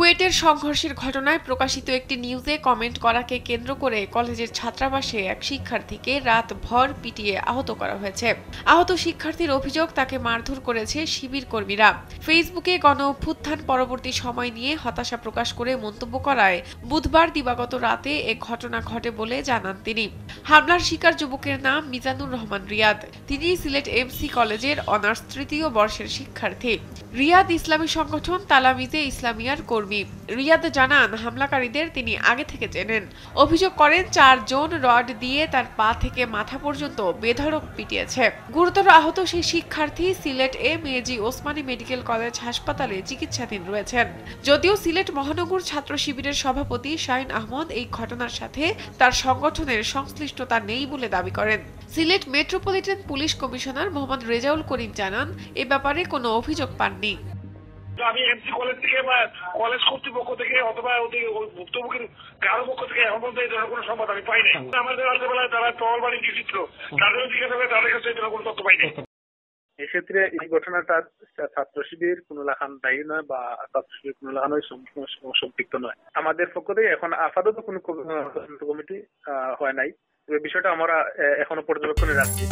কুয়েটের সংঘর্ষের ঘটনায় প্রকাশিত একটি নিউজে কমেন্ট করাকে কেন্দ্র করে কলেজের ছাত্রাবাসে এক শিক্ষার্থীকে রাতভর পিটিয়ে আহত করা হয়েছে। আহত শিক্ষার্থীর অভিযোগ, তাকে মারধর করেছে শিবির কর্মীরা। ফেসবুকে গণ অভ্যুত্থান পরবর্তী সময় নিয়ে হতাশা প্রকাশ করে মন্তব্য করায় বুধবার দিবাগত রাতে এ ঘটনা ঘটে বলে জানান তিনি। হামলার শিকার যুবকের নাম মিজানুর রহমান রিয়াদ। তিনি সিলেট এমসি কলেজের অনার্স তৃতীয় বর্ষের শিক্ষার্থী। রিয়াদ ইসলামী সংগঠন তালামিজে ইসলামিয়ার কর্মী। রিয়াদ জানান, হামলাকারীদের তিনি আগে থেকে চেনেন। অভিযোগ করেন 4 জন রড দিয়ে তার পা থেকে মাথা পর্যন্ত বেধড়ক পিটিয়েছে। গুরুতর আহত সেই শিক্ষার্থী Sylhet MAG Osmani medical college হাসপাতালে চিকিৎসাধীন রয়েছেন। যদিও সিলেট মহানগর ছাত্র শিবিরের সভাপতি শাহিন আহমদ এই ঘটনার সাথে তার সংগঠনের সংশ্লিষ্টতা নেই বলে দাবি করেন। Sylhet metropolitan police commissioner Mohammad Rezaul Karim জানান, এ ব্যাপারে কোনো অভিযোগ পাননি। আমি এমসি কলেজ থেকে বা কলেজ কর্তৃপক্ষ থেকে অথবা ভুক্তভোগীর কারো পক্ষ থেকে এখন পর্যন্ত এই ধরনের কোনো সংবাদ আমি পাই নাই। আমাদের রাত্রেবেলায় তারা টহল বাড়ি গিয়েছিল, তাদের জিজ্ঞাসা করে তাদের কাছে এই ধরনের কোনো তথ্য পাই নাই। এক্ষেত্রে এই ঘটনাটা ছাত্র শিবির কোনো লাখান দায়ী নয় বা ছাত্র শিবির কোনো লাখানোর সম্পৃক্ত নয়। আমাদের পক্ষ থেকে এখন আপাতত কোনো কমিটি হয় নাই, বিষয়টা আমরা এখনো পর্যবেক্ষণে রাখছি।